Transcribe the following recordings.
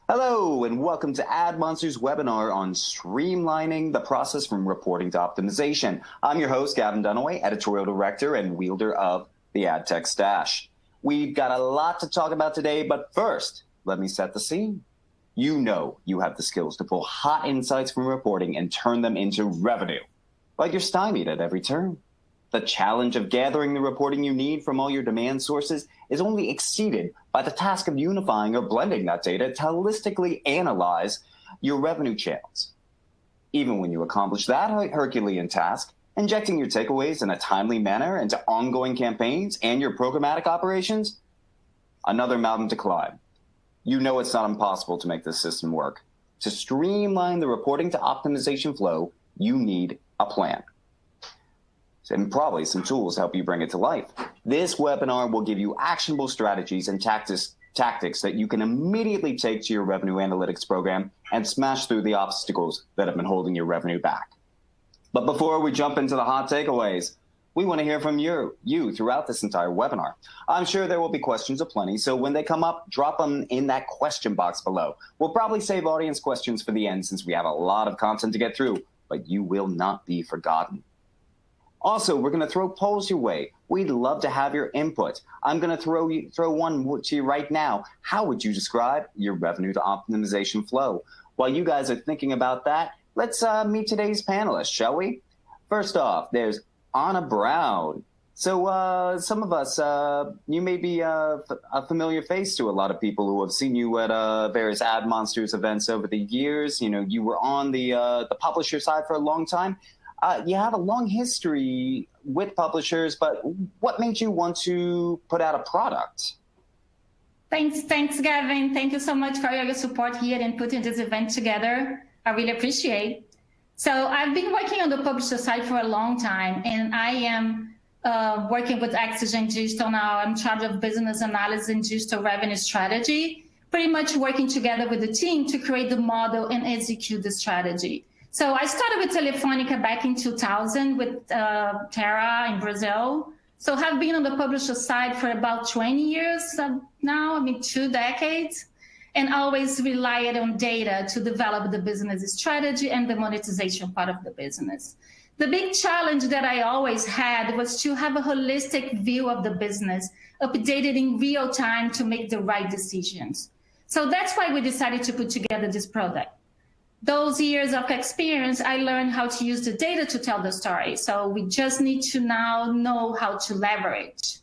Hello, and welcome to AdMonsters webinar on streamlining the process from reporting to optimization. I'm your host, Gavin Dunaway, editorial director and wielder of the Ad Tech Stash. We've got a lot to talk about today, but first, let me set the scene. You know you have the skills to pull hot insights from reporting and turn them into revenue, but you're stymied at every turn. The challenge of gathering the reporting you need from all your demand sources is only exceeded by the task of unifying or blending that data to holistically analyze your revenue channels. Even when you accomplish that Herculean task, injecting your takeaways in a timely manner into ongoing campaigns and your programmatic operations, another mountain to climb. You know it's not impossible to make this system work. To streamline the reporting to optimization flow, you need a plan. And probably some tools to help you bring it to life. This webinar will give you actionable strategies and tactics that you can immediately take to your revenue analytics program and smash through the obstacles that have been holding your revenue back. But before we jump into the hot takeaways, we want to hear from you throughout this entire webinar. I'm sure there will be questions aplenty, so when they come up, drop them in that question box below. We'll probably save audience questions for the end since we have a lot of content to get through, but you will not be forgotten. Also, we're going to throw polls your way. We'd love to have your input. I'm going to throw one to you right now. How would you describe your revenue to optimization flow? While you guys are thinking about that, let's meet today's panelists, shall we? First off, there's Anna Brown. So some of us, you may be a familiar face to a lot of people who have seen you at various AdMonsters events over the years. You know, you were on the publisher side for a long time. You have a long history with publishers, but what made you want to put out a product? Thanks, Gavin. Thank you so much for your support here and putting this event together. I really appreciate. So I've been working on the publisher side for a long time, and I am working with Exigent Digital now. I'm in charge of business analysis and digital revenue strategy, pretty much working together with the team to create the model and execute the strategy. So I started with Telefonica back in 2000 with Terra in Brazil. So have been on the publisher side for about 20 years now, 2 decades, and always relied on data to develop the business strategy and the monetization part of the business. The big challenge that I always had was to have a holistic view of the business, updated in real time to make the right decisions. So that's why we decided to put together this product. Those years of experience, I learned how to use the data to tell the story. So we just need to now know how to leverage.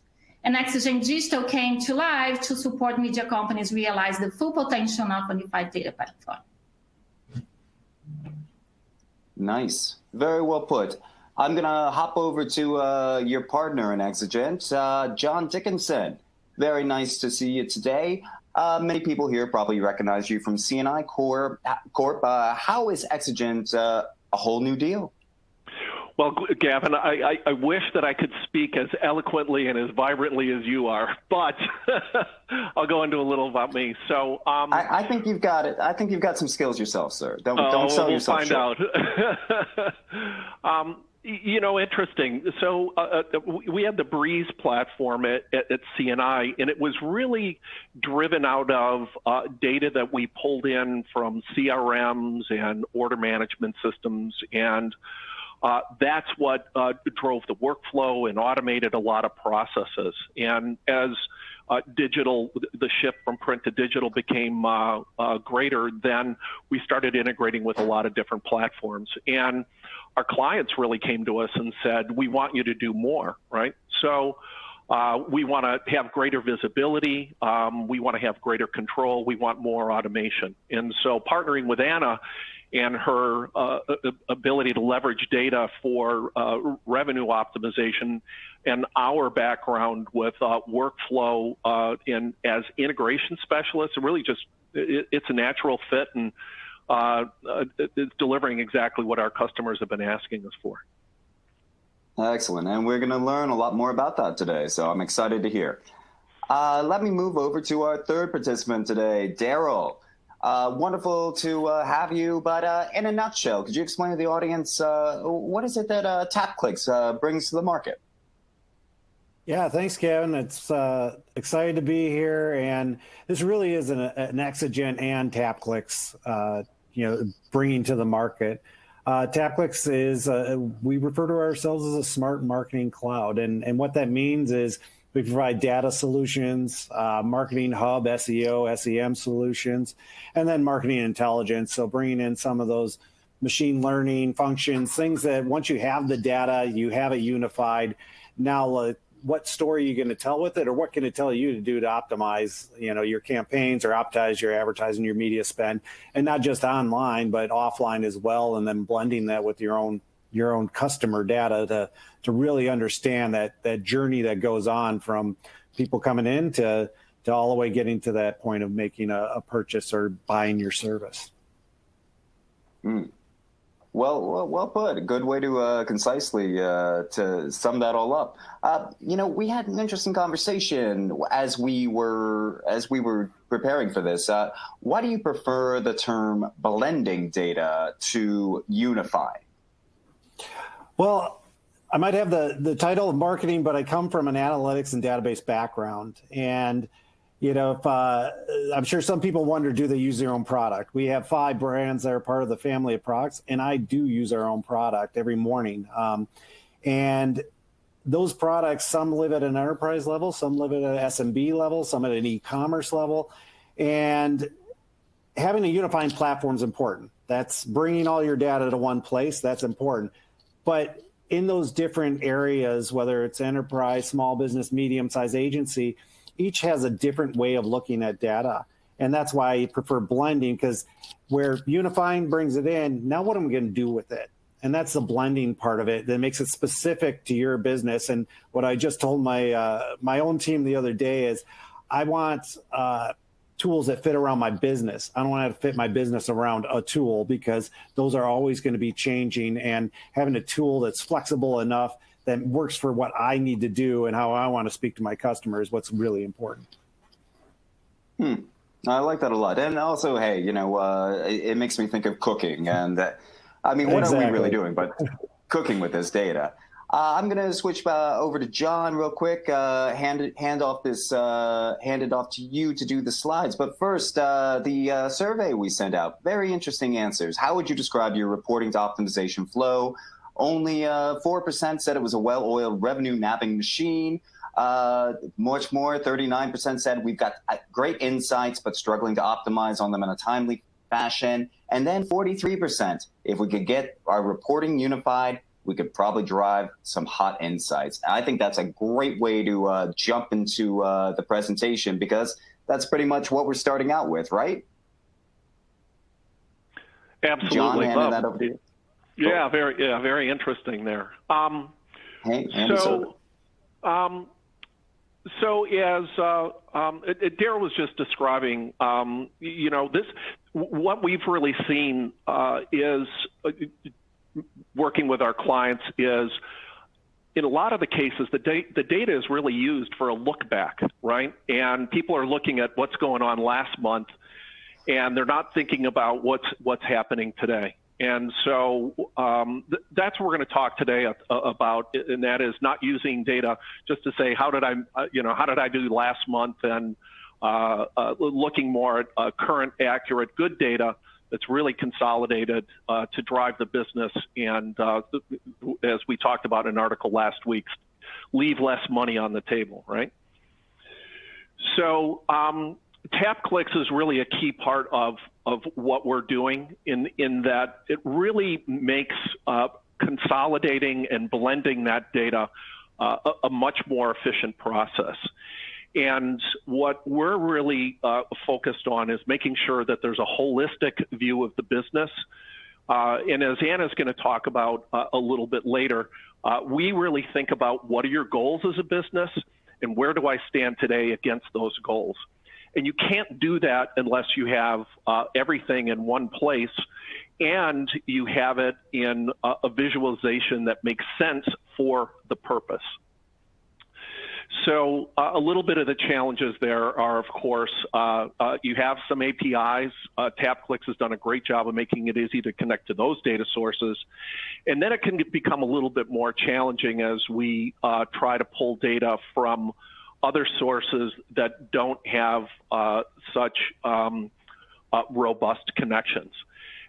And Exigent Digital came to life to support media companies realize the full potential of a unified data platform. Nice. Very well put. I'm going to hop over to your partner in Exigent, John Dickinson. Very nice to see you today. Many people here probably recognize you from CNI Corp. How is Exigent a whole new deal? Well, Gavin, I wish that I could speak as eloquently and as vibrantly as you are, but I'll go into a little about me. So I think you've got it. I think you've got some skills yourself, sir. Don't sell yourself short. We'll find out. You know, interesting. So we had the Breeze platform at CNI, and it was really driven out of data that we pulled in from CRMs and order management systems, and that's what drove the workflow and automated a lot of processes. And as the shift from print to digital became greater, then we started integrating with a lot of different platforms. And our clients really came to us and said, we want you to do more, right? So we want to have greater visibility. We want to have greater control. We want more automation. And so partnering with Anna and her ability to leverage data for revenue optimization, and our background with workflow as integration specialists, really it's a natural fit, and it's delivering exactly what our customers have been asking us for. Excellent, and we're going to learn a lot more about that today, so I'm excited to hear. Let me move over to our third participant today, Daryl. Wonderful to have you, but in a nutshell, could you explain to the audience what is it that TapClicks brings to the market? Yeah, thanks, Kevin. It's excited to be here, and this really is an Exigent and TapClicks, bringing to the market. TapClicks is we refer to ourselves as a smart marketing cloud, and what that means is we provide data solutions, marketing hub, SEO, SEM solutions, and then marketing intelligence. So bringing in some of those machine learning functions, things that once you have the data, you have it unified. Now, what story are you going to tell with it, or what can it tell you to do to optimize, your campaigns or optimize your advertising, your media spend, and not just online, but offline as well, and then blending that with your own customer data to really understand that journey that goes on from people coming in to all the way getting to that point of making a purchase or buying your service. Mm. Well put. A good way to concisely to sum that all up. We had an interesting conversation as we were preparing for this. Why do you prefer the term blending data to unify? Well, I might have the title of marketing, but I come from an analytics and database background, and if I'm sure some people wonder, do they use their own product? We have 5 brands that are part of the family of products, and I do use our own product every morning. And those products, some live at an enterprise level, some live at an SMB level, some at an e-commerce level. And having a unifying platform is important. That's bringing all your data to one place. That's important. But in those different areas, whether it's enterprise, small business, medium-sized agency, each has a different way of looking at data. And that's why I prefer blending, because where unifying brings it in, now what am I going to do with it? And that's the blending part of it that makes it specific to your business. And what I just told my own team the other day is I want tools that fit around my business. I don't want to fit my business around a tool, because those are always going to be changing, and having a tool that's flexible enough that works for what I need to do and how I want to speak to my customers is what's really important. I like that a lot. And also, hey, it makes me think of cooking. And what are we really doing but cooking with this data? I'm going to switch over to John real quick, hand it off to you to do the slides. But first, the survey we sent out, very interesting answers. How would you describe your reporting to optimization flow? Only 4% said it was a well-oiled revenue nabbing machine. Much more, 39% said we've got great insights but struggling to optimize on them in a timely fashion. And then 43%, if we could get our reporting unified, we could probably drive some hot insights. And I think that's a great way to jump into the presentation, because that's pretty much what we're starting out with, right? Absolutely. John, handing that over to you. Yeah, very interesting there. So as Darryl was just describing, what we've really seen is working with our clients is, in a lot of the cases, the data is really used for a look back, right? And people are looking at what's going on last month, and they're not thinking about what's happening today. And so that's what we're going to talk today about, and that is not using data just to say how did I do last month, and looking more at current, accurate, good data that's really consolidated to drive the business, and as we talked about in an article last week, leave less money on the table, right? So TapClicks is really a key part of what we're doing in that it really makes consolidating and blending that data a much more efficient process. And what we're really focused on is making sure that there's a holistic view of the business. And as Anna's going to talk about a little bit later, we really think about what are your goals as a business and where do I stand today against those goals. And you can't do that unless you have everything in one place and you have it in a visualization that makes sense for the purpose. So a little bit of the challenges there are, of course, you have some APIs. TapClicks has done a great job of making it easy to connect to those data sources. And then it can become a little bit more challenging as we try to pull data from other sources that don't have such robust connections.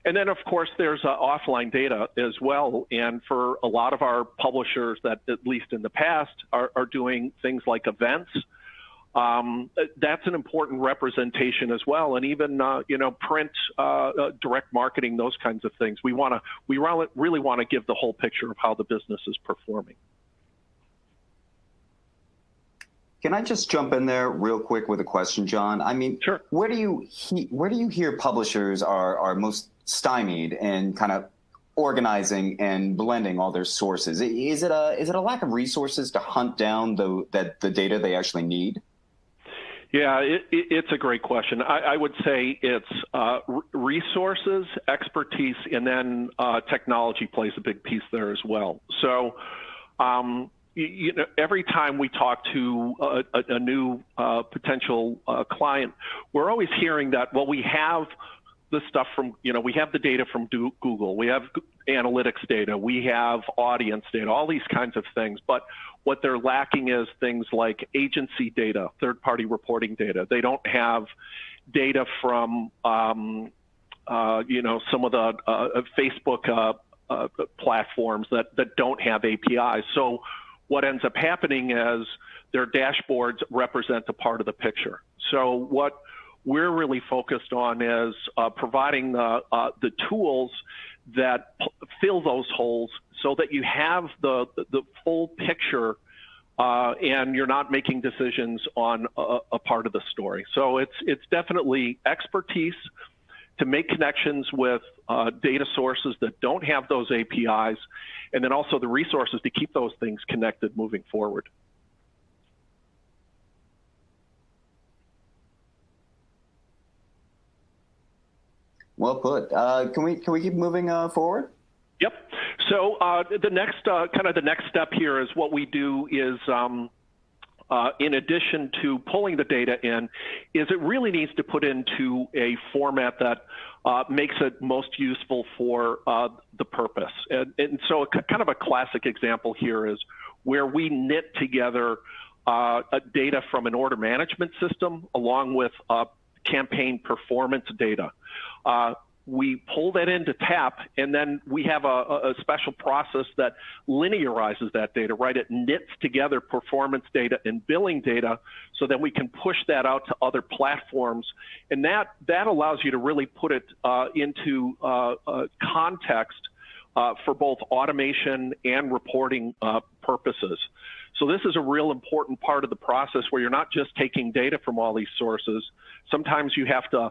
And then, of course, there's offline data as well. And for a lot of our publishers that, at least in the past, are doing things like events, that's an important representation as well. And even, print, direct marketing, those kinds of things. We really want to give the whole picture of how the business is performing. Can I just jump in there real quick with a question, John? I mean, sure. Where do you hear publishers are most stymied in kind of organizing and blending all their sources? Is it a lack of resources to hunt down the data they actually need? Yeah, it's a great question. I would say it's resources, expertise, and then technology plays a big piece there as well. So, every time we talk to a new potential client, we're always hearing that, well, we have the stuff from, we have the data from Google, we have analytics data, we have audience data, all these kinds of things. But what they're lacking is things like agency data, third-party reporting data. They don't have data from, some of the Facebook platforms that don't have APIs. So what ends up happening is their dashboards represent a part of the picture. So what we're really focused on is providing the tools that fill those holes so that you have the full picture and you're not making decisions on a part of the story. So it's definitely expertise to make connections with data sources that don't have those APIs, and then also the resources to keep those things connected moving forward. Well put. Can we keep moving forward? Yep. So the next step here is what we do is, in addition to pulling the data in, is it really needs to put into a format that makes it most useful for the purpose. And so kind of a classic example here is where we knit together data from an order management system along with campaign performance data. We pull that into TAP, and then we have a special process that linearizes that data, right? It knits together performance data and billing data so that we can push that out to other platforms. And that allows you to really put it into context for both automation and reporting purposes. So this is a real important part of the process where you're not just taking data from all these sources. Sometimes you have to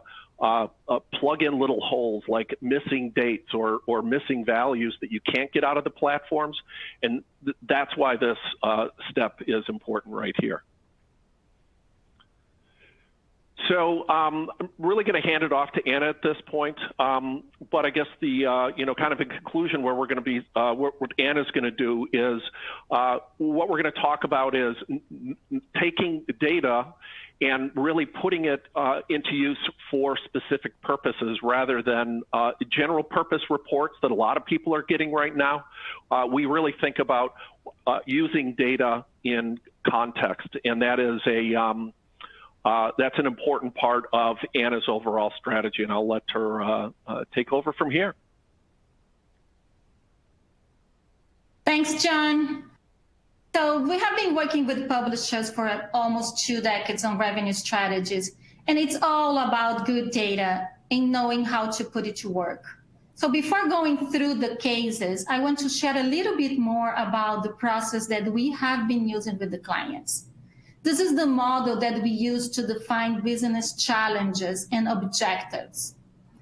plug in little holes like missing dates or missing values that you can't get out of the platforms. And that's why this step is important right here. So I'm really going to hand it off to Anna at this point. But I guess the, kind of in conclusion where we're going to be, what Anna's going to do is what we're going to talk about is taking data and really putting it into use for specific purposes rather than general purpose reports that a lot of people are getting right now. We really think about using data in context, and that is that's an important part of Anna's overall strategy, and I'll let her take over from here. Thanks, John. So we have been working with publishers for almost 2 decades on revenue strategies, and it's all about good data and knowing how to put it to work. So before going through the cases, I want to share a little bit more about the process that we have been using with the clients. This is the model that we use to define business challenges and objectives.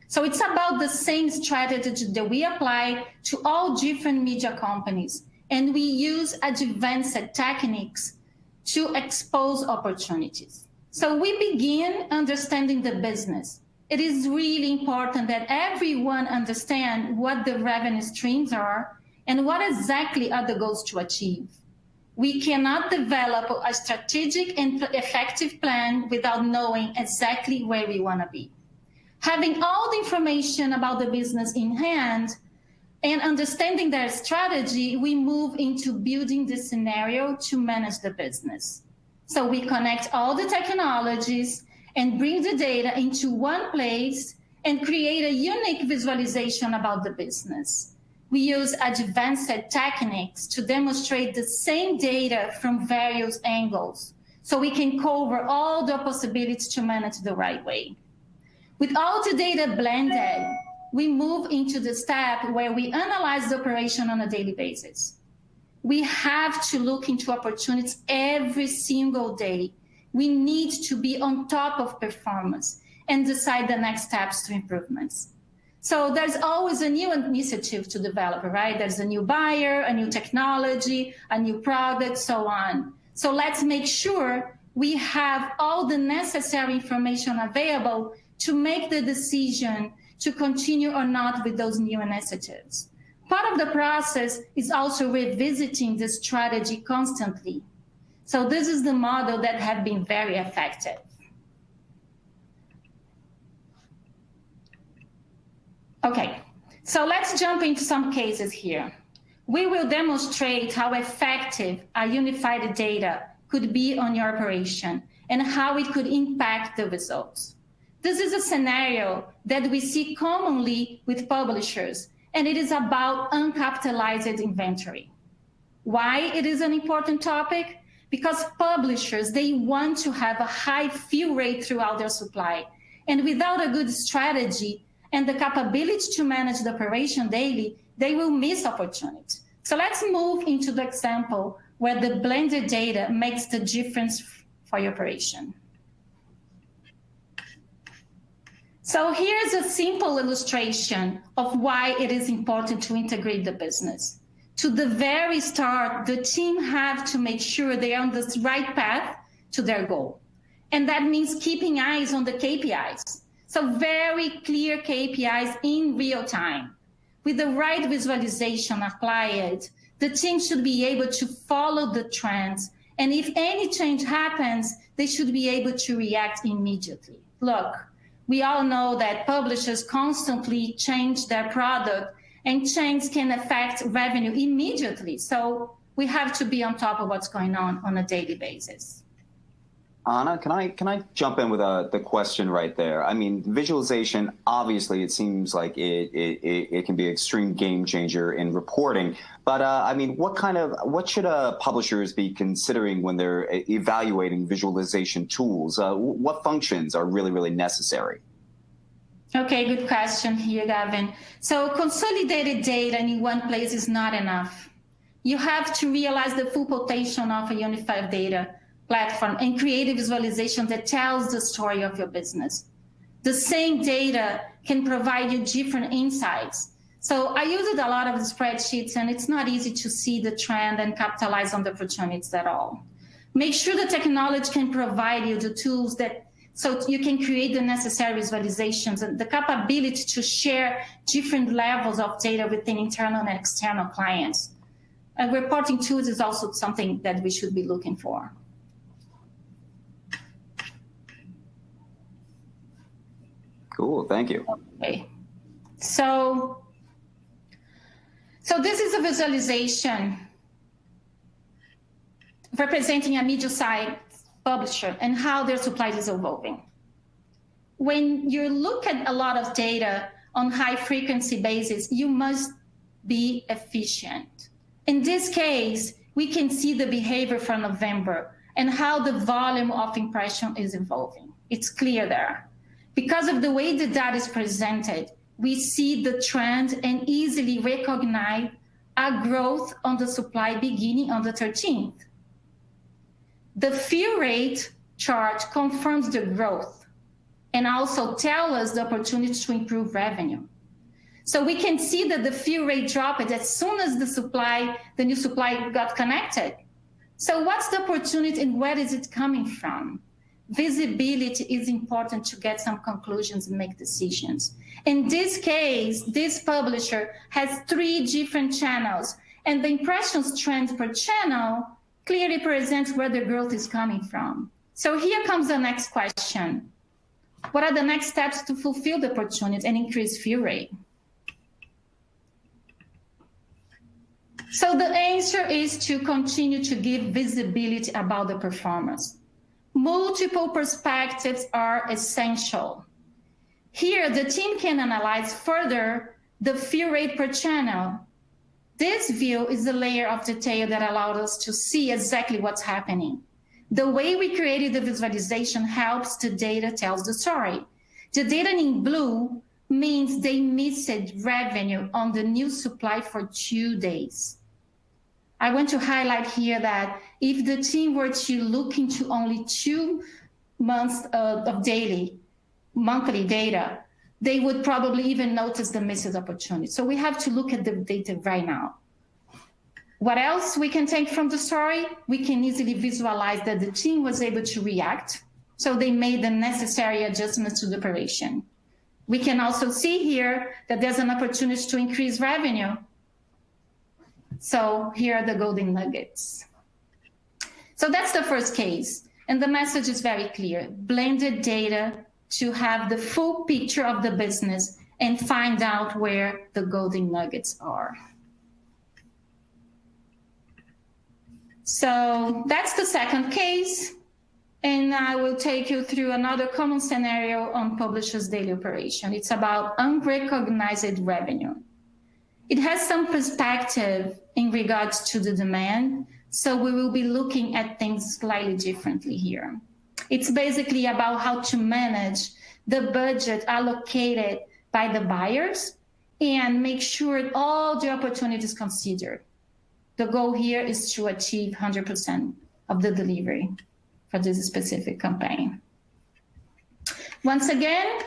So it's about the same strategy that we apply to all different media companies, and we use advanced techniques to expose opportunities. So we begin understanding the business. It is really important that everyone understand what the revenue streams are and what exactly are the goals to achieve. We cannot develop a strategic and effective plan without knowing exactly where we want to be. Having all the information about the business in hand and understanding their strategy, we move into building the scenario to manage the business. So we connect all the technologies and bring the data into one place and create a unique visualization about the business. We use advanced techniques to demonstrate the same data from various angles, so we can cover all the possibilities to manage the right way. With all the data blended, we move into the step where we analyze the operation on a daily basis. We have to look into opportunities every single day. We need to be on top of performance and decide the next steps to improvements. So there's always a new initiative to develop, right? There's a new buyer, a new technology, a new product, so on. So let's make sure we have all the necessary information available to make the decision to continue or not with those new initiatives. Part of the process is also revisiting the strategy constantly. So this is the model that has been very effective. Okay, so let's jump into some cases here. We will demonstrate how effective a unified data could be on your operation and how it could impact the results. This is a scenario that we see commonly with publishers, and it is about uncapitalized inventory. Why it is an important topic? Because publishers, they want to have a high fill rate throughout their supply. And without a good strategy and the capability to manage the operation daily, they will miss opportunities. So let's move into the example where the blended data makes the difference for your operation. So here's a simple illustration of why it is important to integrate the business. To the very start, the team have to make sure they are on the right path to their goal. And that means keeping eyes on the KPIs. So very clear KPIs in real time. With the right visualization applied, the team should be able to follow the trends. And if any change happens, they should be able to react immediately. Look, we all know that publishers constantly change their product, and change can affect revenue immediately. So we have to be on top of what's going on a daily basis. Anna, can I jump in with the question right there? I mean, visualization, obviously, it seems like it can be an extreme game changer in reporting. But I mean, what should publishers be considering when they're evaluating visualization tools? What functions are really necessary? Okay, good question here, Gavin. So consolidated data in one place is not enough. You have to realize the full potential of a unified data platform and create a visualization that tells the story of your business. The same data can provide you different insights. So I use it a lot of the spreadsheets, and it's not easy to see the trend and capitalize on the opportunities at all. Make sure the technology can provide you the tools so you can create the necessary visualizations and the capability to share different levels of data within internal and external clients. And reporting tools is also something that we should be looking for. Cool, thank you. Okay, so this is a visualization representing a medium-sized publisher and how their supply is evolving. When you look at a lot of data on high-frequency basis, you must be efficient. In this case, we can see the behavior for November and how the volume of impression is evolving. It's clear there. Because of the way the data is presented, we see the trend and easily recognize a growth on the supply beginning on the 13th. The fill rate chart confirms the growth and also tells us the opportunity to improve revenue. So we can see that the fill rate dropped as soon as the new supply got connected. So what's the opportunity and where is it coming from? Visibility is important to get some conclusions and make decisions. In this case, this publisher has 3 different channels, and the impressions trend per channel clearly presents where the growth is coming from. So here comes the next question. What are the next steps to fulfill the opportunity and increase fill rate? So the answer is to continue to give visibility about the performance. Multiple perspectives are essential. Here, the team can analyze further the fill rate per channel. This view is the layer of detail that allowed us to see exactly what's happening. The way we created the visualization helps the data tells the story. The data in blue means they missed revenue on the new supply for 2 days. I want to highlight here that if the team were to look into only 2 months of monthly data, they would probably even notice the missed opportunity. So we have to look at the data right now. What else we can take from the story? We can easily visualize that the team was able to react, so they made the necessary adjustments to the operation. We can also see here that there's an opportunity to increase revenue. So here are the golden nuggets. So that's the first case. And the message is very clear. Blended data to have the full picture of the business and find out where the golden nuggets are. So that's the second case. And I will take you through another common scenario on publishers' daily operation. It's about unrecognized revenue. It has some perspective in regards to the demand, so we will be looking at things slightly differently here. It's basically about how to manage the budget allocated by the buyers and make sure all the opportunities considered. The goal here is to achieve 100% of the delivery for this specific campaign. Once again,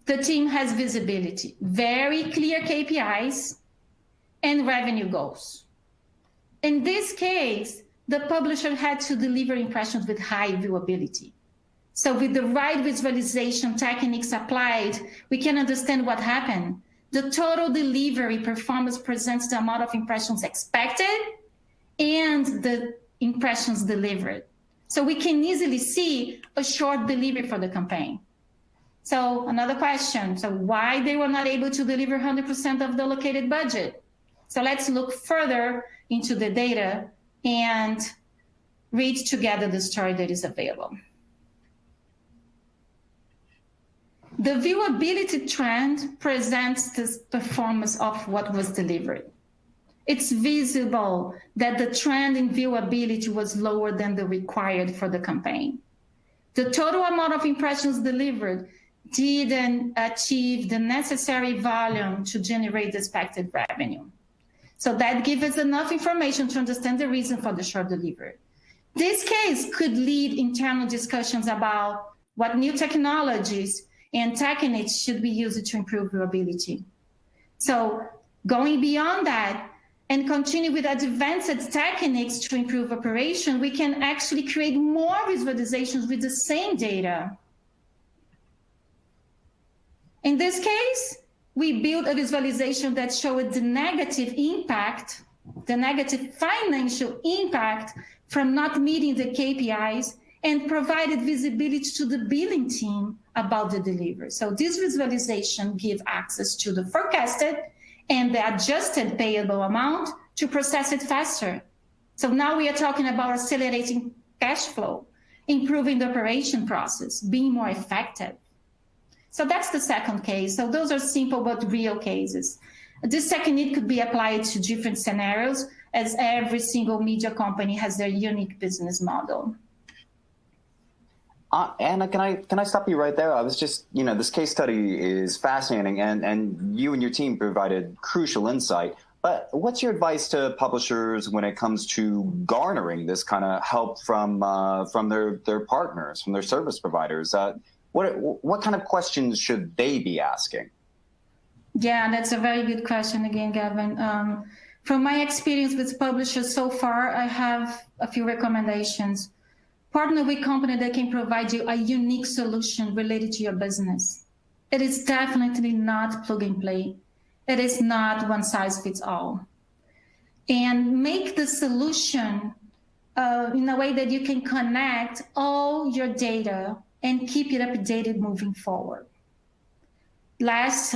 the team has visibility, very clear KPIs, and revenue goals. In this case, the publisher had to deliver impressions with high viewability. So with the right visualization techniques applied, we can understand what happened. The total delivery performance presents the amount of impressions expected and the impressions delivered. So we can easily see a short delivery for the campaign. So another question, so why they were not able to deliver 100% of the allocated budget? So let's look further into the data and read together the story that is available. The viewability trend presents the performance of what was delivered. It's visible that the trend in viewability was lower than the required for the campaign. The total amount of impressions delivered didn't achieve the necessary volume to generate the expected revenue. So that gives us enough information to understand the reason for the short delivery. This case could lead internal discussions about what new technologies and techniques should be used to improve viewability. So going beyond that and continue with advanced techniques to improve operation, we can actually create more visualizations with the same data. In this case, we built a visualization that showed the negative impact, the negative financial impact from not meeting the KPIs, and provided visibility to the billing team about the delivery. So this visualization gives access to the forecasted and the adjusted payable amount to process it faster. So now we are talking about accelerating cash flow, improving the operation process, being more effective. So that's the second case. So those are simple but real cases. This technique could be applied to different scenarios, as every single media company has their unique business model. Anna, can I stop you right there? I was just, this case study is fascinating, and you and your team provided crucial insight. But what's your advice to publishers when it comes to garnering this kind of help from their partners, from their service providers? What kind of questions should they be asking? Yeah, that's a very good question again, Gavin. From my experience with publishers so far, I have a few recommendations. Partner with company that can provide you a unique solution related to your business. It is definitely not plug and play. It is not one size fits all. And make the solution in a way that you can connect all your data and keep it updated moving forward. Last,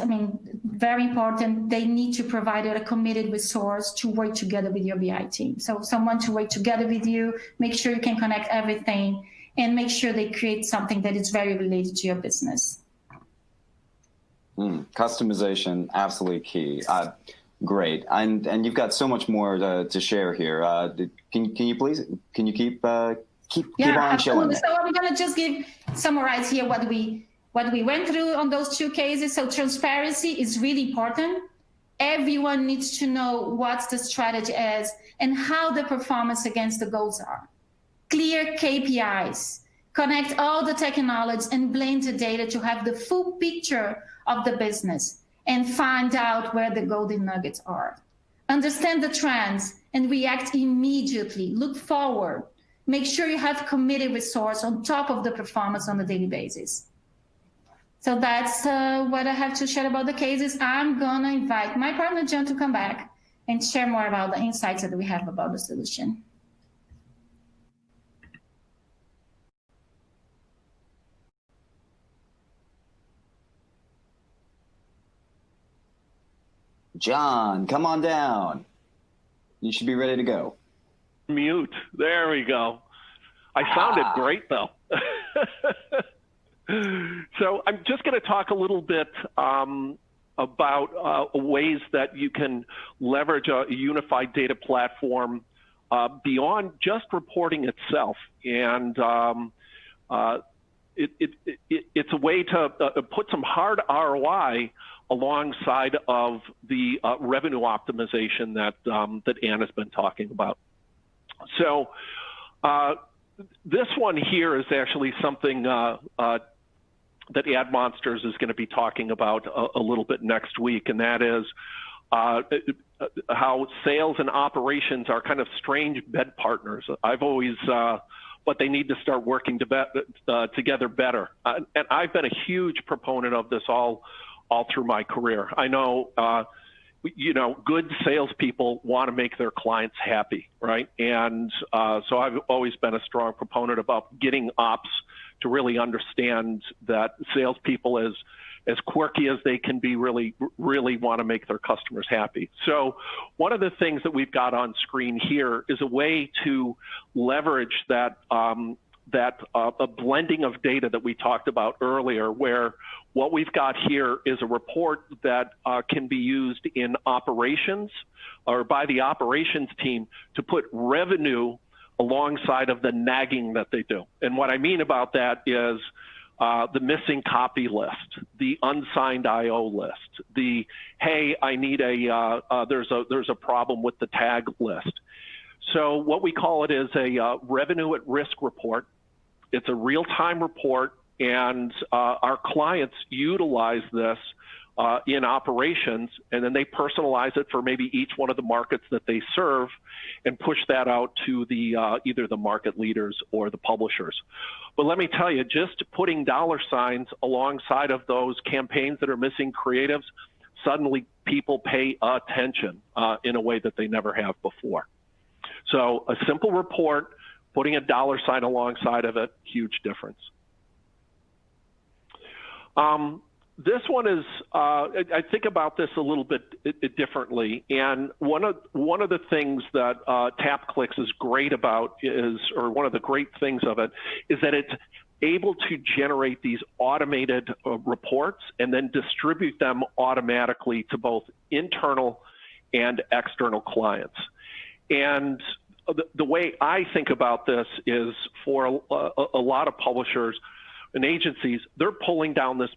very important, they need to provide a committed resource to work together with your BI team. So someone to work together with you, make sure you can connect everything, and make sure they create something that is very related to your business. Customization, absolutely key. Great, and you've got so much more to share here. Can you keep on showing? So I'm going to just summarize here what we went through on those two cases. So transparency is really important. Everyone needs to know what the strategy is and how the performance against the goals are. Clear KPIs, connect all the technology and blend the data to have the full picture of the business and find out where the golden nuggets are. Understand the trends and react immediately. Look forward. Make sure you have committed resource on top of the performance on a daily basis. So that's what I have to share about the cases. I'm going to invite my partner, John, to come back and share more about the insights that we have about the solution. John, come on down. You should be ready to go. Mute. There we go. I sounded great, though. So I'm just going to talk a little bit about ways that you can leverage a unified data platform beyond just reporting itself. And it's a way to put some hard ROI alongside of the revenue optimization that Ann has been talking about. So this one here is actually something that AdMonsters is going to be talking about a little bit next week, and that is how sales and operations are kind of strange bed partners. I've always, but they need to start working together better. And I've been a huge proponent of this all through my career. I know, good salespeople want to make their clients happy, right? And so I've always been a strong proponent about getting ops to really understand that salespeople, as quirky as they can be, really want to make their customers happy. So one of the things that we've got on screen here is a way to leverage that a blending of data that we talked about earlier, where what we've got here is a report that can be used in operations or by the operations team to put revenue alongside of the nagging that they do. And what I mean about that is the missing copy list, the unsigned IO list, the, hey, I need there's a problem with the tag list. So what we call it is a revenue at risk report. It's a real-time report, and our clients utilize this in operations, and then they personalize it for maybe each one of the markets that they serve and push that out to the either the market leaders or the publishers. But let me tell you, just putting dollar signs alongside of those campaigns that are missing creatives, suddenly people pay attention in a way that they never have before. So a simple report, putting a dollar sign alongside of it, huge difference. This one is, I think about this a little bit differently, and one of the things that TapClicks is great about is, or one of the great things of it, is that it's able to generate these automated reports and then distribute them automatically to both internal and external clients. And the way I think about this is, for a lot of publishers and agencies, they're pulling down this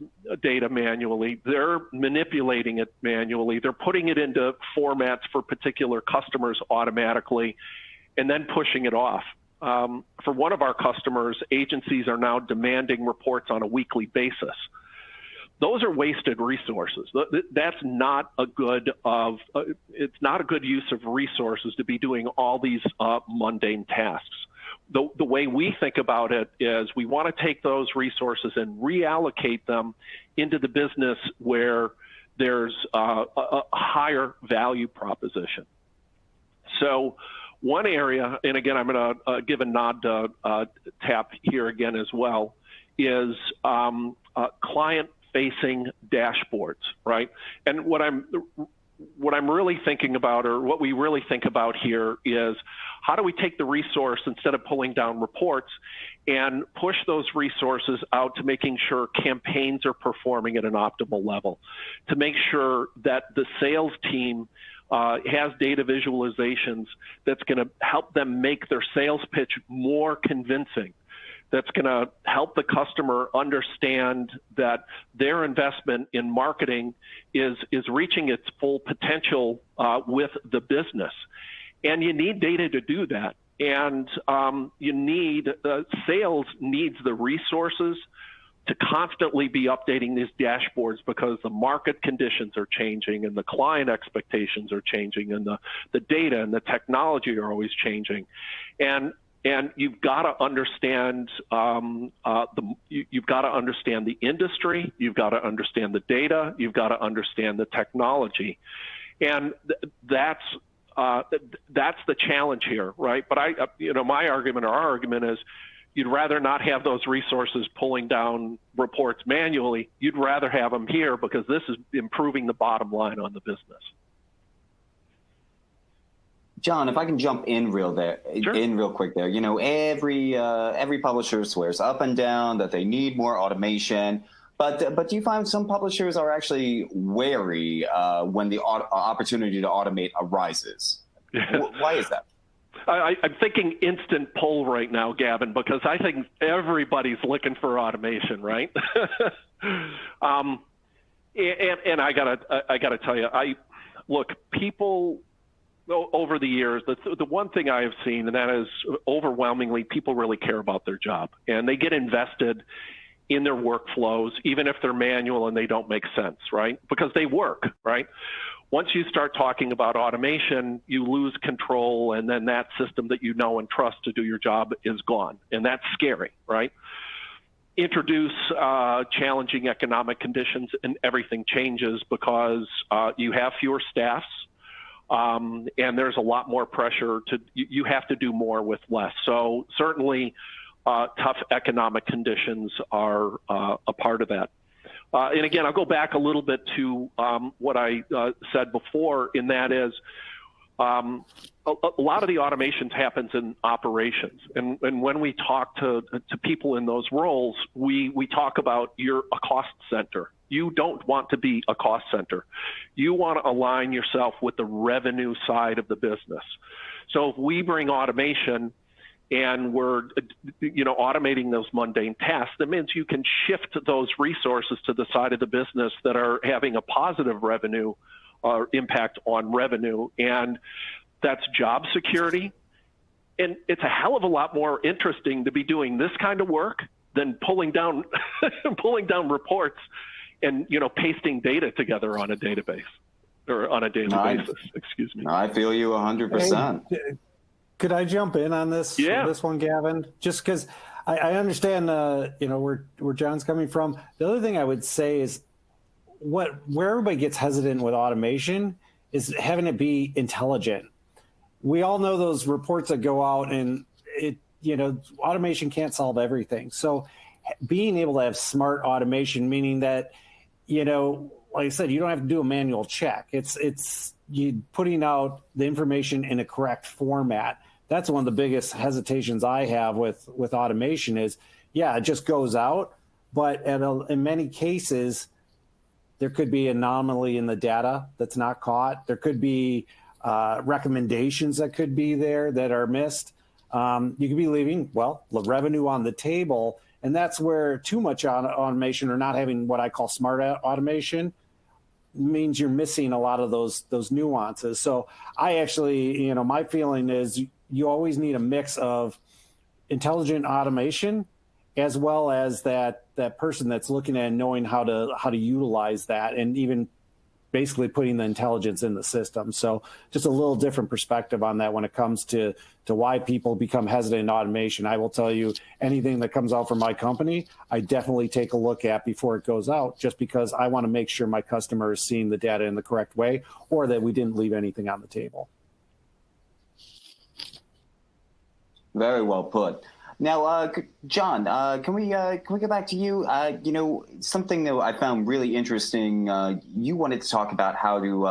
data manually, they're manipulating it manually, they're putting it into formats for particular customers automatically, and then pushing it off. For one of our customers, agencies are now demanding reports on a weekly basis. Those are wasted resources. That's not a good it's not a good use of resources to be doing all these mundane tasks. The way we think about it is we want to take those resources and reallocate them into the business where there's a higher value proposition. So One area, and again, I'm going to give a nod to TAP here again as well, is client-facing dashboards, right? And what I'm really thinking about, or what we really think about here, is how do we take the resource, instead of pulling down reports, and push those resources out to making sure campaigns are performing at an optimal level, to make sure that the sales team has data visualizations that's going to help them make their sales pitch more convincing, that's going to help the customer understand that their investment in marketing is reaching its full potential with the business. And you need data to do that. And you need, sales needs the resources to constantly be updating these dashboards, because the market conditions are changing and the client expectations are changing, and the data and the technology are always changing. And you've got to understand you've got to understand the industry, you've got to understand the data, you've got to understand the technology, and that's the challenge here, right? But my argument, or our argument, is you'd rather not have those resources pulling down reports manually. You'd rather have them here, because this is improving the bottom line on the business. John, if I can jump in real quick there. You know, every publisher swears up and down that they need more automation, but do you find some publishers are actually wary when the opportunity to automate arises? Why is that? I'm thinking instant poll right now, Gavin, because I think everybody's looking for automation, right? And I gotta tell you, look, people over the years, the one thing I have seen, and that is overwhelmingly, people really care about their job, and they get invested in their workflows, even if they're manual and they don't make sense, right? Because they work, right? Once you start talking about automation, you lose control, and then that system that you know and trust to do your job is gone, and that's scary, right? Introduce challenging economic conditions, and everything changes, because you have fewer staffs, and there's a lot more pressure you have to do more with less. So certainly tough economic conditions are a part of that. And again, I'll go back a little bit to what I said before, and that is a lot of the automations happens in operations. And when we talk to people in those roles, we talk about you're a cost center. You don't want to be a cost center. You want to align yourself with the revenue side of the business. So if we bring automation and we're automating those mundane tasks, that means you can shift those resources to the side of the business that are having a positive revenue or impact on revenue, and that's job security. And it's a hell of a lot more interesting to be doing this kind of work than pulling down reports and pasting data together on a database, or on a daily basis. Excuse me. I feel you 100%. Could I jump in on this? Yeah. This one, Gavin? Just because I understand, where John's coming from. The other thing I would say is where everybody gets hesitant with automation is having it be intelligent. We all know those reports that go out, and automation can't solve everything. So being able to have smart automation, meaning that, like I said, you don't have to do a manual check. It's you putting out the information in a correct format. That's one of the biggest hesitations I have with automation is, it just goes out, but in many cases, there could be anomaly in the data that's not caught. There could be recommendations that could be there that are missed. You could be leaving, the revenue on the table, and that's where too much automation, or not having what I call smart automation, means you're missing a lot of those nuances. So I actually, my feeling is you always need a mix of intelligent automation as well as that person that's looking at and knowing how to utilize that, and even basically putting the intelligence in the system. So just a little different perspective on that when it comes to why people become hesitant in automation. I will tell you, anything that comes out from my company, I definitely take a look at before it goes out, just because I want to make sure my customer is seeing the data in the correct way, or that we didn't leave anything on the table. Very well put. Now, John, can we go back to you? You know, something that I found really interesting. You wanted to talk about how to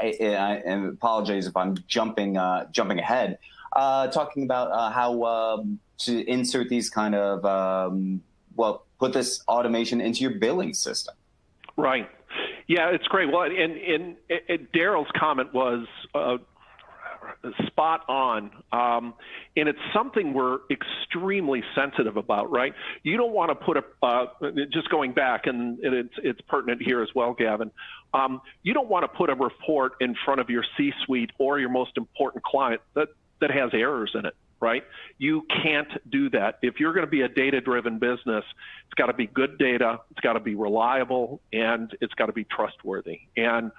and apologize if I'm jumping ahead. Talking about how to insert these kind of put this automation into your billing system. Right. Yeah, it's great. Well, and Daryl's comment was spot on. And it's something we're extremely sensitive about, right? You don't want to put just going back, and it's pertinent here as well, Gavin. You don't want to put a report in front of your C-suite or your most important client that has errors in it, right? You can't do that. If you're going to be a data-driven business, it's got to be good data, it's got to be reliable, and it's got to be trustworthy. And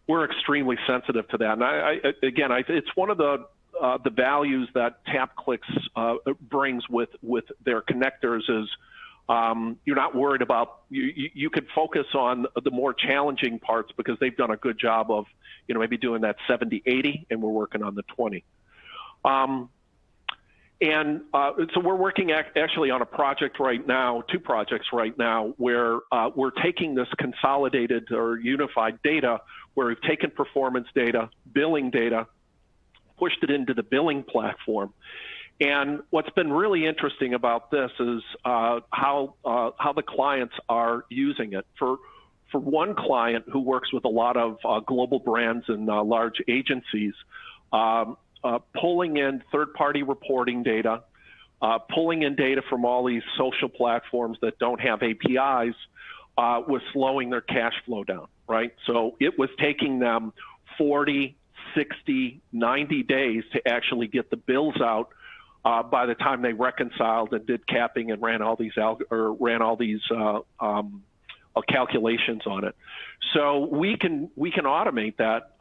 we're extremely sensitive to that. And again, it's one of the values that TapClicks brings with their connectors is you're not worried about, you could focus on the more challenging parts because they've done a good job of, you know, maybe doing that 70-80, and we're working on the 20. So we're working actually on a project right now, 2 projects right now, where we're taking this consolidated or unified data, where we've taken performance data, billing data, pushed it into the billing platform. And what's been really interesting about this is how the clients are using it. For one client who works with a lot of global brands and large agencies, pulling in third-party reporting data, pulling in data from all these social platforms that don't have APIs was slowing their cash flow down, right? So it was taking them 40, 60, 90 days to actually get the bills out by the time they reconciled and did capping and ran all these calculations on it. So we can automate that.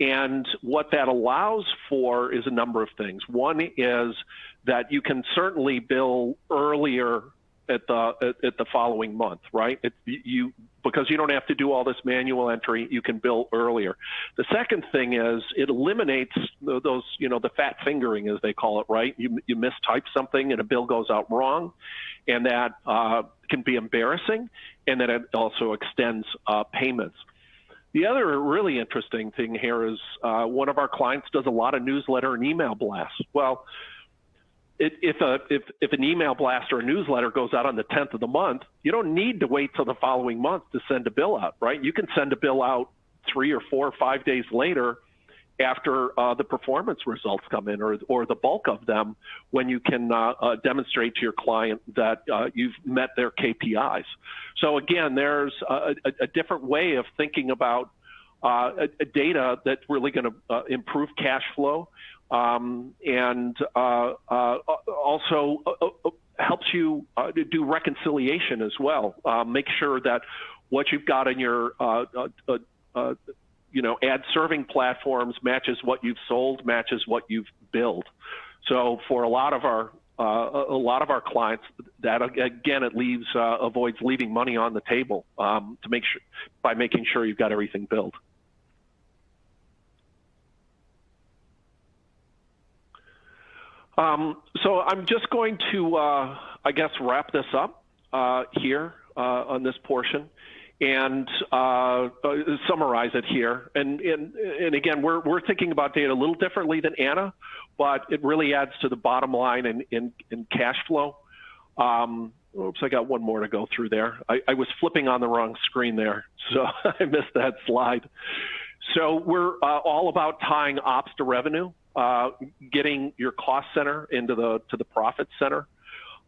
And what that allows for is a number of things. One is that you can certainly bill earlier at the following month, right? Because you don't have to do all this manual entry, you can bill earlier. The second thing is it eliminates those, you know, the fat fingering, as they call it, right? You mistype something and a bill goes out wrong, and that can be embarrassing, and then it also extends payments. The other really interesting thing here is one of our clients does a lot of newsletter and email blasts. Well, if an email blast or a newsletter goes out on the 10th of the month, you don't need to wait till the following month to send a bill out, right? You can send a bill out 3 or 4 or 5 days later after the performance results come in, or the bulk of them, when you can demonstrate to your client that you've met their KPIs. So again, there's a different way of thinking about data that's really going to improve cash flow, and also helps you do reconciliation as well. Make sure that what you've got in your ad serving platforms matches what you've sold, matches what you've billed. So for a lot of our clients, that again, it avoids leaving money on the table by making sure you've got everything billed. So I'm just going to, I guess, wrap this up here on this portion and summarize it here. And again, we're thinking about data a little differently than Anna, but it really adds to the bottom line in cash flow. Oops, I got one more to go through there. I was flipping on the wrong screen there, so I missed that slide. So we're all about tying ops to revenue, getting your cost center into the profit center,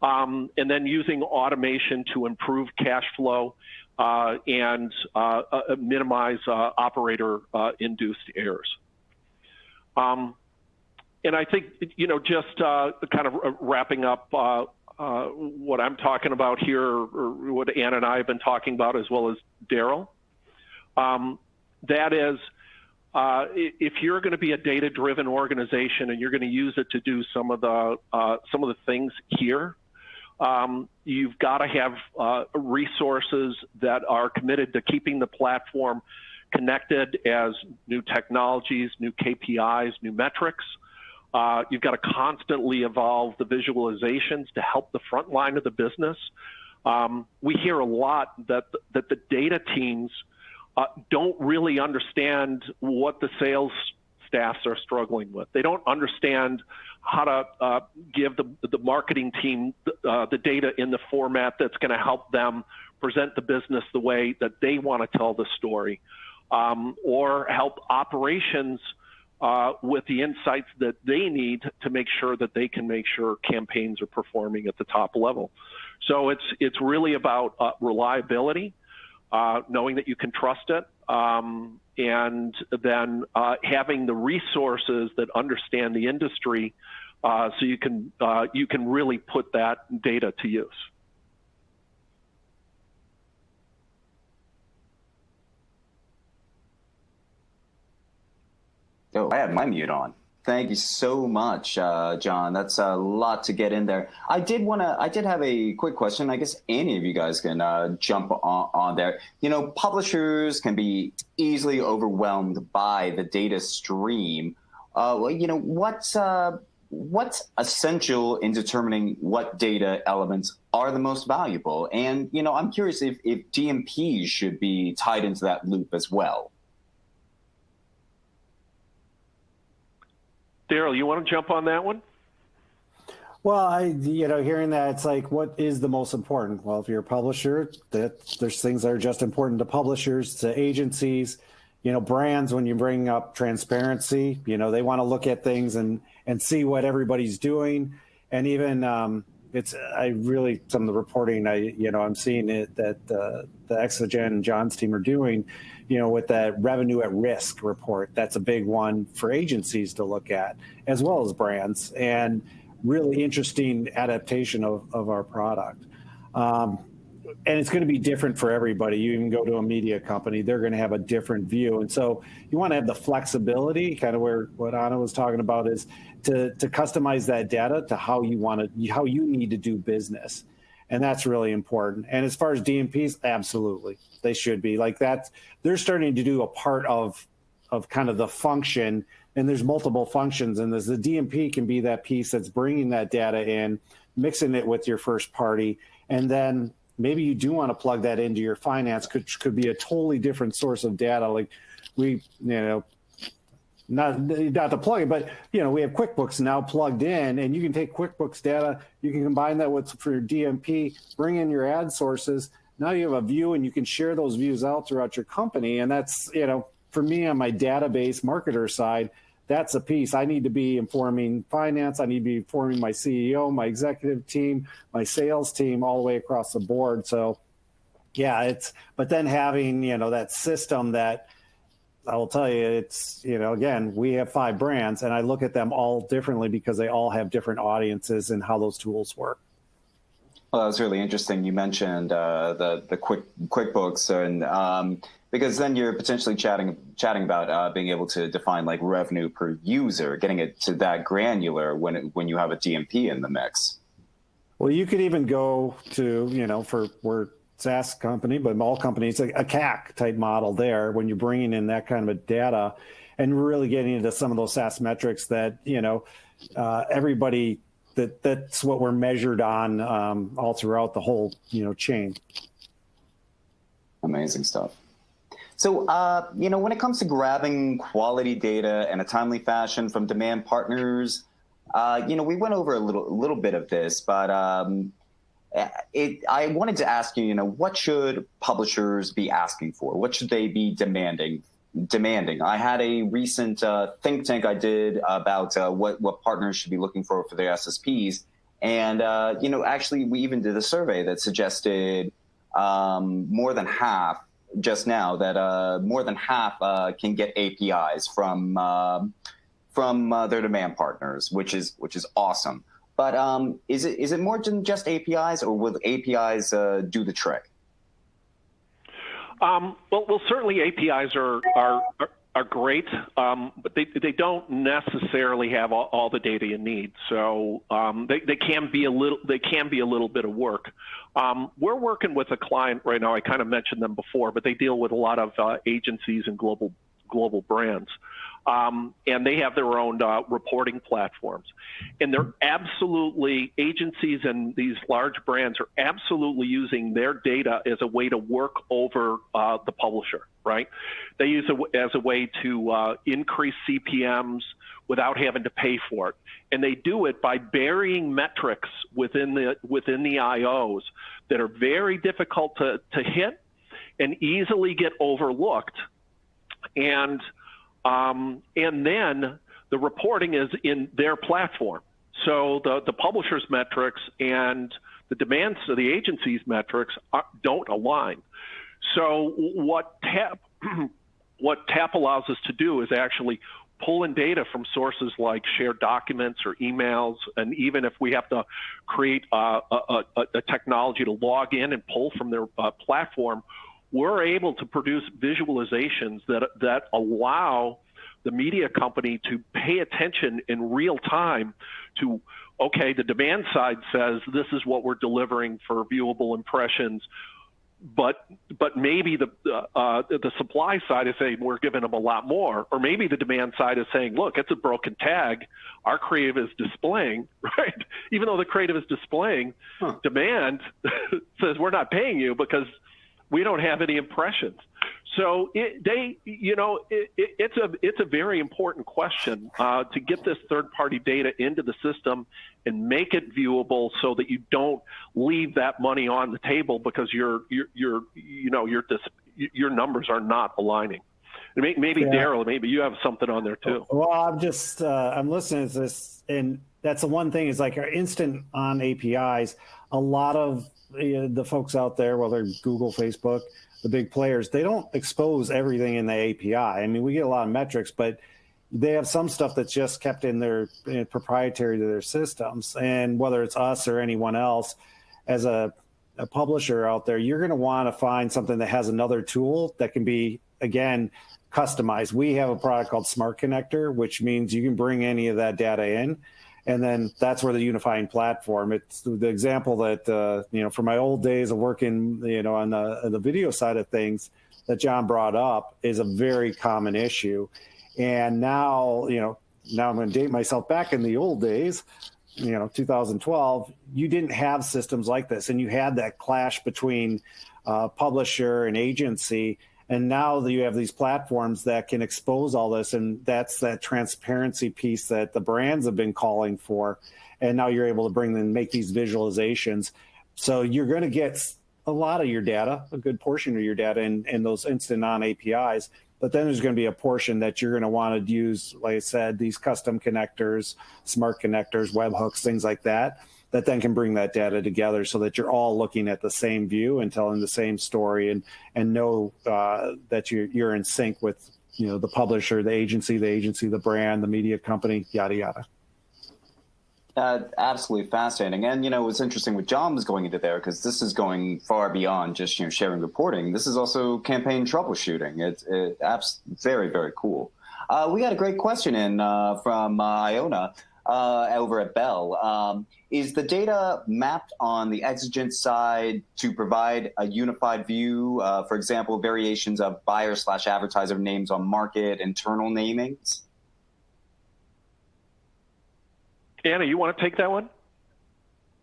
and then using automation to improve cash flow and minimize operator-induced errors. And I think, just kind of wrapping up what I'm talking about here, or what Ann and I have been talking about, as well as Daryl, that is, if you're going to be a data-driven organization and you're going to use it to do some of the things here, you've got to have resources that are committed to keeping the platform connected as new technologies, new KPIs, new metrics You've got to constantly evolve the visualizations to help the front line of the business. We hear a lot that the data teams don't really understand what the sales staffs are struggling with. They don't understand how to give the marketing team the data in the format that's going to help them present the business the way that they want to tell the story, or help operations with the insights that they need to make sure that they can make sure campaigns are performing at the top level. So it's really about reliability, knowing that you can trust it, and then having the resources that understand the industry, so you can really put that data to use. Oh, I had my mute on. Thank you so much, John. That's a lot to get in there. I did have a quick question. I guess any of you guys can jump on there. You know, publishers can be easily overwhelmed by the data stream. Well, you know, what's essential in determining what data elements are the most valuable? And, you know, I'm curious if DMPs should be tied into that loop as well. Daryl, you want to jump on that one? Well, hearing that, it's like, what is the most important? Well, if you're a publisher, there's things that are just important to publishers, to agencies, brands. When you bring up transparency, they want to look at things and see what everybody's doing. And even some of the reporting I'm seeing it that the Exogen and John's team are doing, with that revenue at risk report. That's a big one for agencies to look at, as well as brands, and really interesting adaptation of our product. And it's going to be different for everybody. You even go to a media company, they're going to have a different view. And so you want to have the flexibility, kind of where what Anna was talking about, is to customize that data to how you need to do business. And that's really important. And as far as DMPs, absolutely, they should be like that. They're starting to do a part of kind of the function, and there's multiple functions in this. The DMP can be that piece that's bringing that data in, mixing it with your first party, and then maybe you do want to plug that into your finance, could be a totally different source of data. Like not to plug it, but we have QuickBooks now plugged in, and you can take QuickBooks data, you can combine that with for your DMP, bring in your ad sources. Now you have a view, and you can share those views out throughout your company. And that's, for me on my database marketer side, that's a piece. I need to be informing finance. I need to be informing my CEO, my executive team, my sales team, all the way across the board. So yeah, but then having, that system that, I will tell you, it's, again, we have 5 brands, and I look at them all differently because they all have different audiences and how those tools work. Well, that was really interesting. You mentioned the QuickBooks, and because then you're potentially chatting about being able to define like revenue per user, getting it to that granular when you have a DMP in the mix. Well, you could even go to, we're SaaS company, but all companies, a CAC type model there, when you're bringing in that kind of data and really getting into some of those SaaS metrics that, everybody, that's what we're measured on all throughout the whole, chain. Amazing stuff. So, when it comes to grabbing quality data in a timely fashion from demand partners, we went over a little bit of this, but I wanted to ask you, what should publishers be asking for? What should they be demanding? I had a recent think tank I did about what partners should be looking for their SSPs. And, actually, we even did a survey that suggested more than half just now that more than half can get APIs from their demand partners, which is awesome. But is it more than just APIs, or will APIs do the trick? Well, certainly APIs are great, but they don't necessarily have all the data you need. So they can be a little bit of work. We're working with a client right now. I kind of mentioned them before, but they deal with a lot of agencies and global global brands. And they have their own reporting platforms. And they're absolutely, agencies and these large brands are absolutely using their data as a way to work over the publisher, right? They use it as a way to increase CPMs without having to pay for it. And they do it by burying metrics within the IOs that are very difficult to hit and easily get overlooked. And then the reporting is in their platform. So the publisher's metrics and the demands of the agency's metrics don't align. So what TAP allows us to do is actually pull in data from sources like shared documents or emails, and even if we have to create a technology to log in and pull from their platform, we're able to produce visualizations that allow the media company to pay attention in real time to, okay, the demand side says this is what we're delivering for viewable impressions, but maybe the supply side is saying we're giving them a lot more, or maybe the demand side is saying, look, it's a broken tag, our creative is displaying, right? Even though the creative is displaying, demand says we're not paying you because we don't have any impressions. So it's a very important question to get this third-party data into the system and make it viewable so that you don't leave that money on the table because your numbers are not aligning. Maybe Daryl, maybe you have something on there too. Well, I'm just I'm listening to this, and that's the one thing is like our instant on APIs. A lot of the folks out there, whether Google, Facebook, the big players, they don't expose everything in the API. I mean, we get a lot of metrics, but they have some stuff that's just kept in their proprietary to their systems. And whether it's us or anyone else, as a publisher out there, you're going to want to find something that has another tool that can be, again, customized. We have a product called Smart Connector, which means you can bring any of that data in. And then that's where the unifying platform, it's the example that, from my old days of working, on the video side of things that John brought up is a very common issue. And now, now I'm going to date myself back in the old days, 2012, you didn't have systems like this. And you had that clash between publisher and agency. And now that you have these platforms that can expose all this, and that's that transparency piece that the brands have been calling for. And now you're able to bring them, make these visualizations. So you're going to get a lot of your data, a good portion of your data in those instant on APIs. But then there's going to be a portion that you're going to want to use, like I said, these custom connectors, smart connectors, webhooks, things like that, that then can bring that data together so that you're all looking at the same view and telling the same story and know that you're in sync with, the publisher, the agency, the brand, the media company, yada, yada. Absolutely fascinating. And, what's interesting what John was going into there, because this is going far beyond just, sharing reporting. This is also campaign troubleshooting. It's very, very cool. We got a great question in from Iona over at Bell. Is the data mapped on the exigent side to provide a unified view, for example, variations of buyer/advertiser names on market, internal namings? Anna, you want to take that one?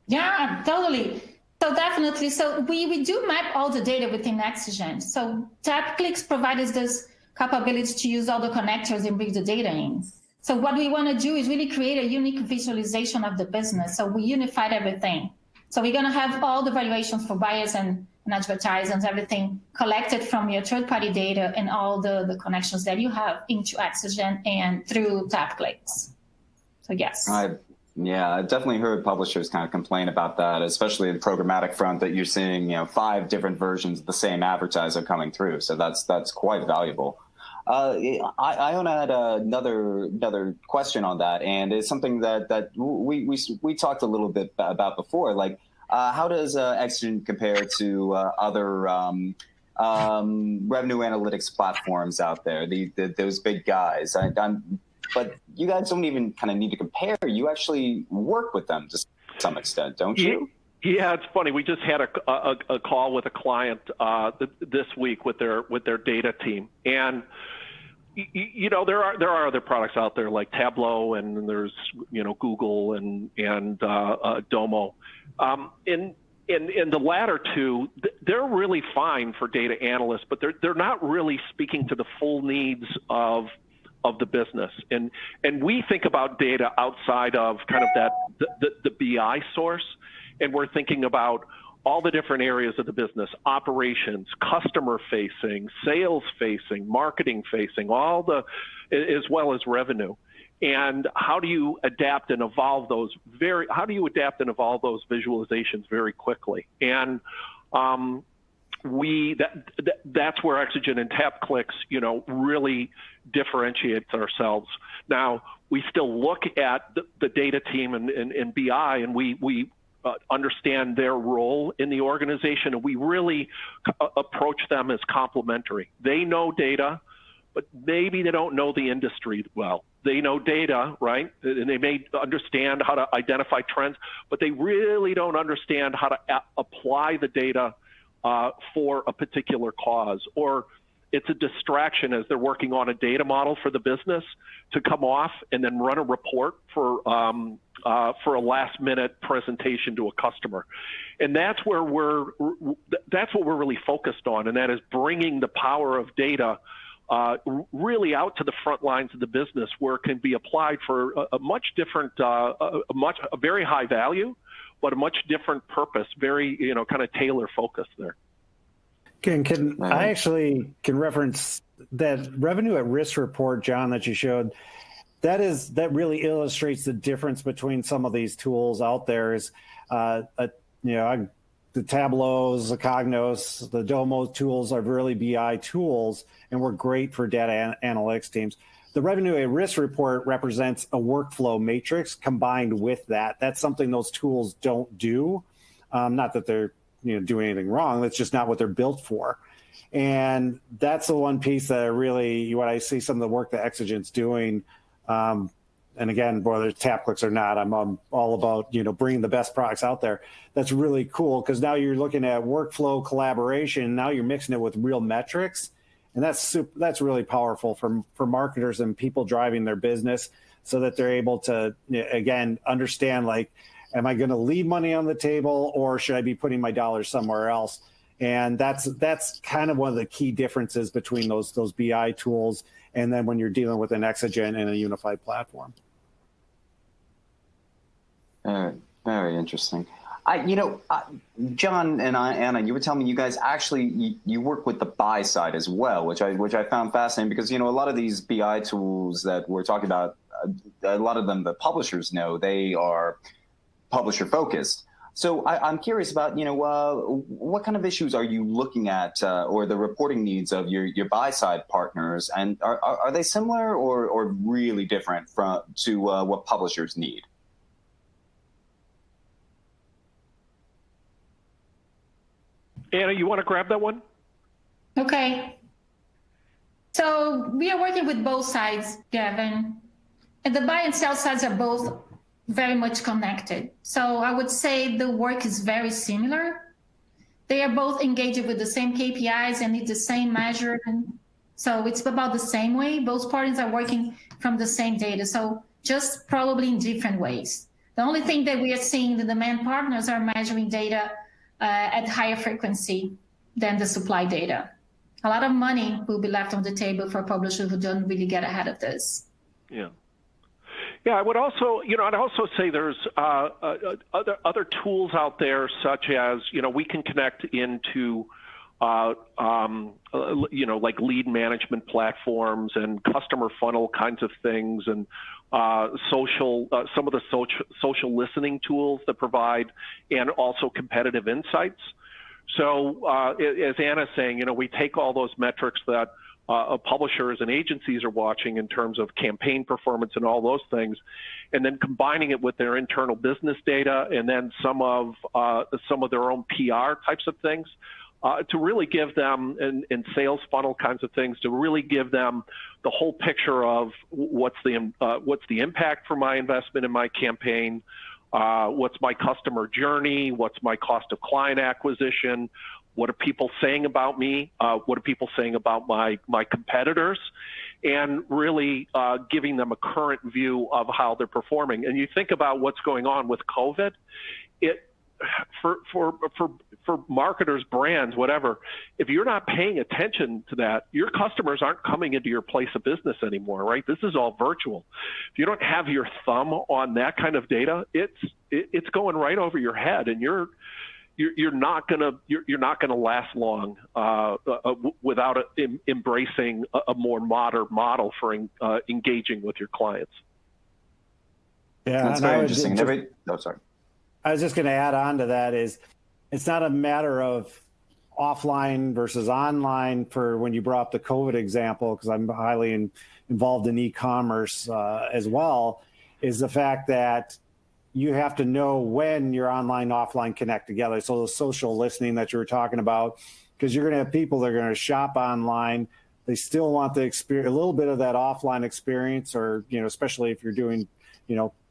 Yeah, totally. So definitely. So we do map all the data within Exigent. So TapClicks provides us this capability to use all the connectors and bring the data in. So what we want to do is really create a unique visualization of the business. So we unified everything. So we're going to have all the valuations for buyers and advertisers, everything collected from your third-party data and all the connections that you have into Exigent and through TapClicks. So yes. I've definitely heard publishers kind of complain about that, especially in the programmatic front, that you're seeing 5 different versions of the same advertiser coming through. So that's quite valuable. Iona had another question on that, and it's something that we talked a little bit about before. Like, how does Exigent compare to other revenue analytics platforms out there? Those big guys. But you guys don't even kind of need to compare. You actually work with them to some extent, don't you? Yeah, it's funny. We just had a call with a client this week with their data team, and There are other products out there like Tableau, and there's Google and Domo. In the latter two, they're really fine for data analysts, but they're not really speaking to the full needs of the business. And we think about data outside of kind of the BI source, and we're thinking about all the different areas of the business: operations, customer facing, sales facing, marketing facing, as well as revenue. And how do you adapt and evolve those visualizations very quickly? And that's where Exagen and TapClicks, really differentiates ourselves. Now, we still look at the data team and BI, and we understand their role in the organization, and we really approach them as complementary. They know data, but maybe they don't know the industry well. They know data, right? And they may understand how to identify trends, but they really don't understand how to apply the data for a particular cause. Or it's a distraction as they're working on a data model for the business to come off and then run a report for a last-minute presentation to a customer. And that's what we're really focused on, and that is bringing the power of data really out to the front lines of the business, where it can be applied for a much different, a very high value, but a much different purpose, very kind of tailor focus there. I actually can reference that revenue at risk report, John, that you showed. That really illustrates the difference between some of these tools out there. The Tableaus, the Cognos, the Domo tools are really BI tools, and we're great for data analytics teams. The revenue at risk report represents a workflow matrix combined with that. That's something those tools don't do. Not that they're doing anything wrong. That's just not what they're built for. And that's the one piece that when I see some of the work that Exagen's doing, and again, whether it's TapClicks or not, I'm all about bringing the best products out there. That's really cool, because now you're looking at workflow collaboration. Now you're mixing it with real metrics, and that's really powerful for marketers and people driving their business, so that they're able to again understand, like, am I going to leave money on the table, or should I be putting my dollars somewhere else? And that's kind of one of the key differences between those BI tools and then when you're dealing with an Exagen and a unified platform. Very interesting. John and Anna, you were telling me you guys actually you work with the buy side as well, which I found fascinating, because a lot of these BI tools that we're talking about, a lot of them the publishers know, they are publisher focused. So I'm curious about what kind of issues are you looking at, or the reporting needs of your buy side partners, and are they similar or really different to what publishers need? Anna, you want to grab that one? Okay. So we are working with both sides, Gavin, and the buy and sell sides are both very much connected. So I would say the work is very similar. They are both engaged with the same KPIs and need the same measurement. So it's about the same way. Both parties are working from the same data. So just probably in different ways. The only thing that we are seeing, the demand partners are measuring data at higher frequency than the supply data. A lot of money will be left on the table for publishers who don't really get ahead of this. Yeah. Yeah, I would also, I'd also say there's other tools out there, such as, we can connect into, like lead management platforms and customer funnel kinds of things, and some of the social listening tools that provide, and also competitive insights. So as Anna's saying, we take all those metrics that publishers and agencies are watching in terms of campaign performance and all those things, and then combining it with their internal business data, and then some of their own PR types of things, to really give them, and sales funnel kinds of things, to really give them the whole picture of what's the impact for my investment in my campaign, what's my customer journey, what's my cost of client acquisition, what are people saying about me, what are people saying about my competitors, and really giving them a current view of how they're performing. And you think about what's going on with COVID, for marketers, brands, whatever, if you're not paying attention to that, your customers aren't coming into your place of business anymore, right? This is all virtual. If you don't have your thumb on that kind of data, it's going right over your head, and you're not gonna last long without embracing a more modern model for engaging with your clients. Yeah, that's very interesting. Sorry. I was just going to add on to that is it's not a matter of offline versus online for when you brought up the COVID example, because I'm highly involved in e-commerce as well, is the fact that you have to know when your online, offline connect together. So the social listening that you were talking about, because you're going to have people that are going to shop online. They still want the experience, a little bit of that offline experience, or, especially if you're doing,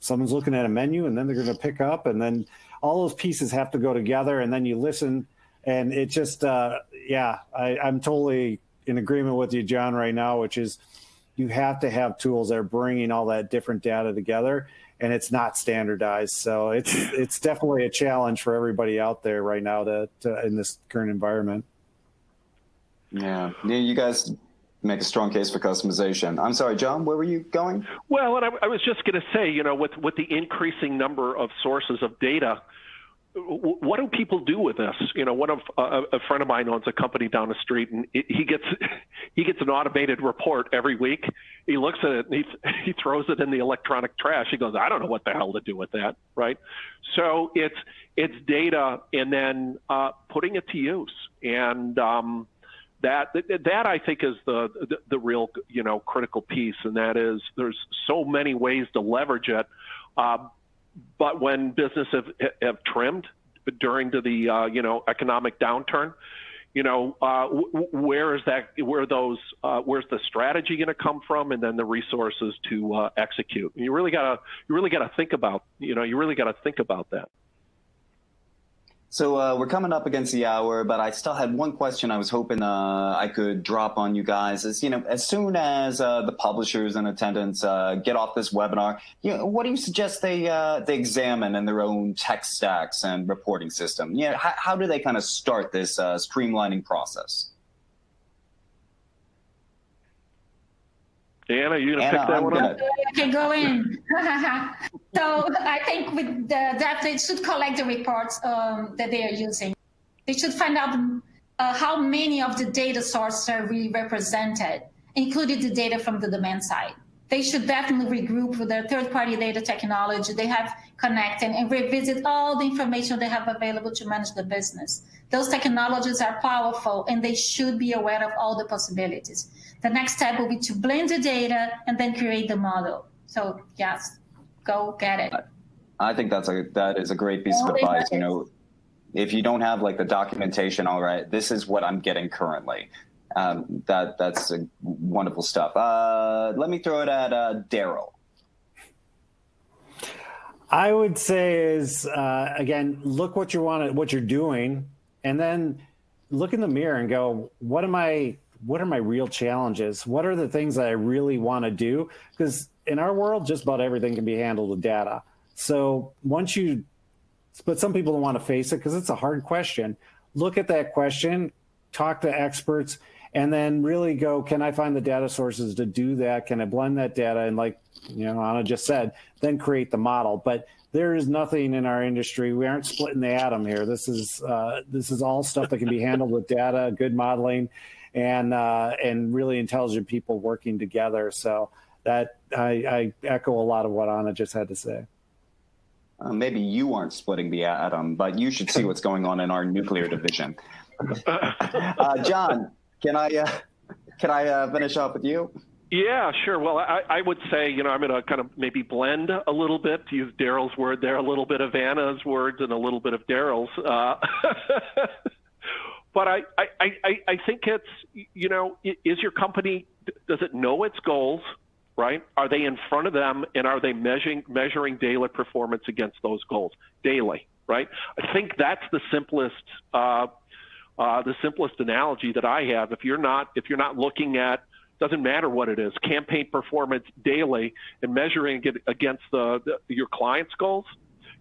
someone's looking at a menu and then they're going to pick up, and then all those pieces have to go together, and then you listen. And it just, I'm totally in agreement with you, John, right now, which is you have to have tools that are bringing all that different data together, and it's not standardized. So it's definitely a challenge for everybody out there right now to in this current environment. Yeah, you guys make a strong case for customization. I'm sorry, John, where were you going? Well, and I was just going to say, with the increasing number of sources of data, what do people do with this? A friend of mine owns a company down the street, and he gets an automated report every week. He looks at it and he throws it in the electronic trash. He goes, I don't know what the hell to do with that, right? So it's data, and then putting it to use, and that I think is the real critical piece, and that is there's so many ways to leverage it. But when businesses have trimmed during the economic downturn, where's the strategy going to come from, and then the resources to execute? And you really gotta think about that. So we're coming up against the hour, but I still had one question I was hoping I could drop on you guys. Is, as soon as the publishers in attendance get off this webinar, what do you suggest they examine in their own tech stacks and reporting system? How do they kind of start this streamlining process? Anna, you gonna pick that one up? Okay, go in. So I think with that they should collect the reports that they are using. They should find out how many of the data sources are really represented, including the data from the demand side. They should definitely regroup with their third-party data technology they have connected and revisit all the information they have available to manage the business. Those technologies are powerful, and they should be aware of all the possibilities. The next step will be to blend the data and then create the model. So yes, go get it. I think that is a great piece of advice. If you don't have like the documentation, all right, this is what I'm getting currently. That's wonderful stuff. Let me throw it at Daryl. I would say is again, look what you're doing, and then look in the mirror and go, what are my real challenges? What are the things that I really want to do? Because in our world, just about everything can be handled with data. So but some people don't want to face it because it's a hard question. Look at that question, talk to experts, and then really go, can I find the data sources to do that? Can I blend that data? And like, Anna just said, then create the model. But there is nothing in our industry. We aren't splitting the atom here. This is all stuff that can be handled with data, good modeling, and really intelligent people working together. So that I echo a lot of what Anna just had to say. Maybe you aren't splitting the atom, but you should see what's going on in our nuclear division. John, can I finish up with you? Yeah, sure. Well, I would say, I'm going to kind of maybe blend a little bit, to use Daryl's word there, a little bit of Anna's words and a little bit of Daryl's. But I think it's, is your company, does it know its goals, right? Are they in front of them, and are they measuring daily performance against those goals daily, right? I think that's the simplest analogy that I have. If you're not looking at doesn't matter what it is, campaign performance daily and measuring it against your client's goals.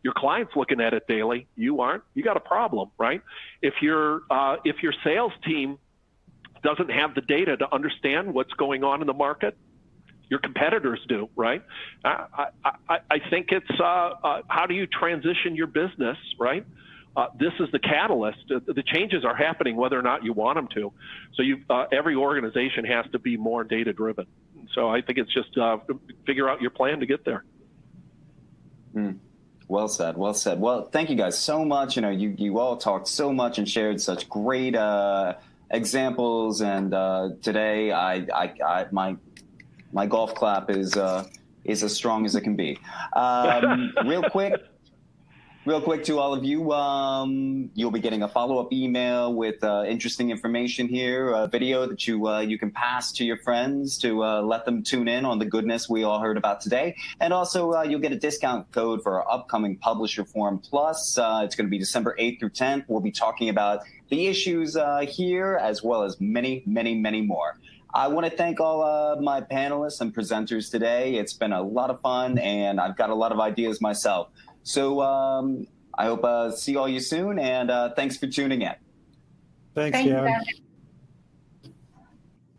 Your client's looking at it daily. You aren't. You got a problem, right? If your sales team doesn't have the data to understand what's going on in the market, your competitors do, right? I think it's how do you transition your business, right? This is the catalyst. The changes are happening whether or not you want them to. So every organization has to be more data-driven. So I think it's just figure out your plan to get there. Well said. Well said. Well, thank you guys so much. You know, you all talked so much and shared such great examples. And today, my golf clap is as strong as it can be. Real quick to all of you, you'll be getting a follow-up email with interesting information here, a video that you can pass to your friends to let them tune in on the goodness we all heard about today. And also, you'll get a discount code for our upcoming Publisher Forum Plus. It's going to be December 8th through 10th. We'll be talking about the issues here, as well as many, many, many more. I want to thank all my panelists and presenters today. It's been a lot of fun, and I've got a lot of ideas myself. So I hope see all you soon, and thanks for tuning in. Thanks, Gavin.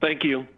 Thank you.